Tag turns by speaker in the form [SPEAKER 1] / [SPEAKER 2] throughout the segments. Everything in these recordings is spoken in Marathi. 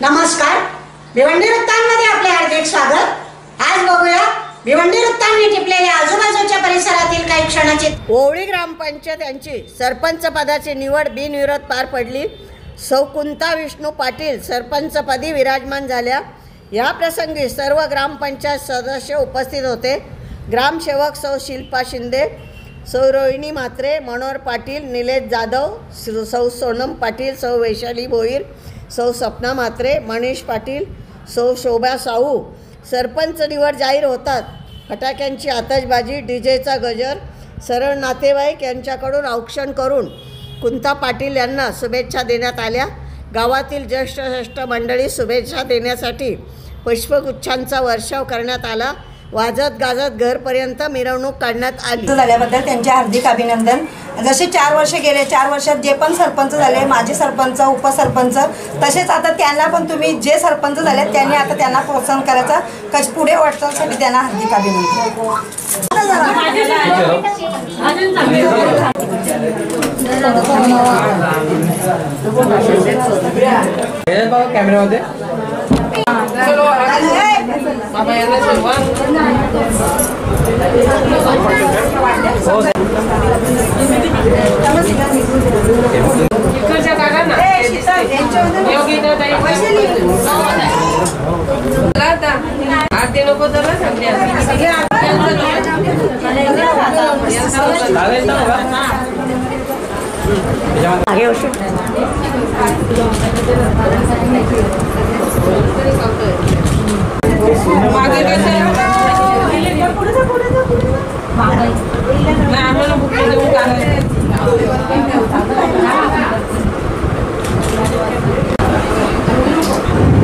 [SPEAKER 1] नमस्कार, भिवंडी वृत्तांमध्ये आपले हार्दिक स्वागत। आज बघूया भिवंडी वृत्तांनी टिपलेल्या आजूबाजूच्या परिसरातील काही क्षणाची। ओवळी ग्रामपंचायत यांची सरपंच पदाची निवड बिनविरोध पार पडली। सौ कुंता विष्णू पाटील सरपंचपदी विराजमान झाल्या। या प्रसंगी सर्व ग्रामपंचायत सदस्य उपस्थित होते। ग्रामसेवक सौ शिल्पा शिंदे, सौ रोहिणी म्हात्रे, मनोहर पाटील, निलेश जाधव, सौ सोनम पाटील, सौ वैशाली भोईर, सौ सपना म्हात्रे, मनीष पाटील, सौ शोभा साहू। सरपंच निवड जाहीर होतात फटाक्यांची आतषबाजी, डीजेचा गजर, सरळ नातेवाईक यांच्याकडून औक्षण करून कुंता पाटील यांना शुभेच्छा देण्यात आल्या। गावातील ज्येष्ठ मंडळी शुभेच्छा देण्यासाठी पुष्पगुच्छांचा वर्षाव करण्यात आला। वाजत गाजत घरपर्यंत मिरवणूक काढण्यात आली।
[SPEAKER 2] झाल्याबद्दल त्यांचे हार्दिक अभिनंदन। जसे 4 वर्ष गेले, 4 वर्षात जे पण सरपंच झाले, माजी सरपंच, उपसरपंच, तसेच आता त्यांना पण तुम्ही जे सरपंच झाले त्यांनी आता त्यांना प्रोत्साहन करायचं, पुढे वाटचालीसाठी त्यांना हार्दिक अभिनंदन।
[SPEAKER 3] कॅमेऱ्यामध्ये
[SPEAKER 1] आगे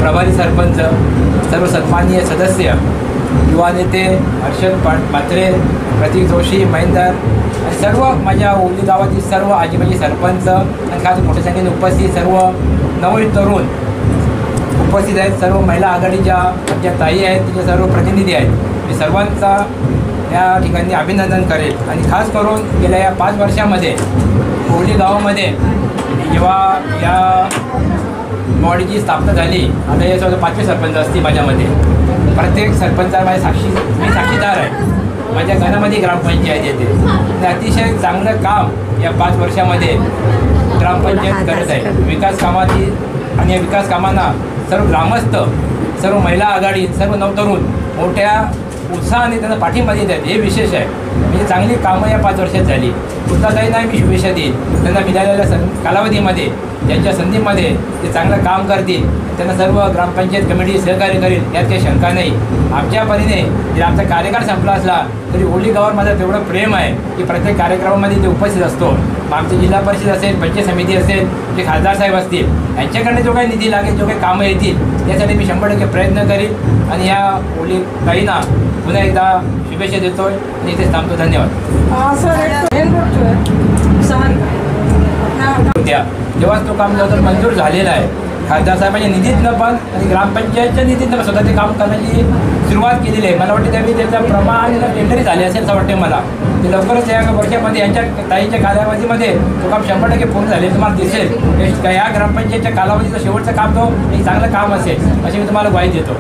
[SPEAKER 3] प्रभारी सरपंच, सर्व सन्माननीय सदस्य, युवा नेते हर्षद म्हात्रे, प्रतीक जोशी, महेंदर आणि सर्व माझ्या ओवली गावातील सर्व आजीबाजी सरपंच आणि खास मोठ्या संख्येने उपस्थित सर्व नवोदित तरुण उपस्थित आहेत। सर्व महिला आघाडीच्या आमच्या ताई आहेत, तिचे सर्व प्रतिनिधी आहेत। मी सर्वांचा या ठिकाणी अभिनंदन करेल। आणि खास करून गेल्या या 5 वर्षामध्ये ओवली गावामध्ये जेव्हा या बॉडीची स्थापना झाली, आता याच्यावर 5वे सरपंच असते माझ्यामध्ये। प्रत्येक सरपंचाला मी साक्षीदार आहे। माझ्या घरामध्ये ग्रामपंचायत येते आणि अतिशय चांगलं काम या 5 वर्षामध्ये ग्रामपंचायत करत आहे। विकास कामाची आणि या विकास कामांना सर्व ग्रामस्थ, सर्व महिला आघाडी, सर्व नवतरुण मोठ्या उत्साहाने त्यांना पाठिंबा देत आहेत, हे विशेष आहे। म्हणजे चांगली कामं या 5 वर्षात झाली। कुठलाही मी शुभेच्छा देईन त्यांना मिळालेल्या कालावधीमध्ये, ज्यांच्या संधीमध्ये ते चांगलं काम करतील त्यांना सर्व ग्रामपंचायत कमिटी सहकार्य करेल, यात काही शंका नाही। आमच्या परीने जर आमचा कार्यकाळ संपला असला तरी ओवली गावावर माझं तेवढं प्रेम आहे की प्रत्येक कार्यक्रमामध्ये ते उपस्थित असतो। आमची जिल्हा परिषद असेल, पंचायत समिती असेल, जे खासदार साहेब असतील, यांच्याकडे जो काही निधी लागेल, जो काही कामं येतील त्यासाठी मी 100% प्रयत्न करीन। आणि या ओवली गाईंना पुन्हा एकदा शुभेच्छा देतो आणि इथेच थांबतो। धन्यवाद। जेव्हा तो काम जवळ मंजूर झालेला आहे, खासदार साहेबांच्या निधीतनं पण आणि ग्रामपंचायतच्या निधीतनं स्वतः ते काम करण्याची सुरुवात केलेली आहे। मला वाटतं त्यावेळी त्याचं प्रमाण टेंडरही झाले असेल असं वाटते मला। ते लवकरच या वर्षामध्ये यांच्या ताईच्या कालावधीमध्ये तो काम 100% पूर्ण झाले तुम्हाला दिसेल। या ग्रामपंचायतच्या कालावधीचं शेवटचं काम तो एक चांगलं काम असेल अशी मी तुम्हाला ग्वाही देतो।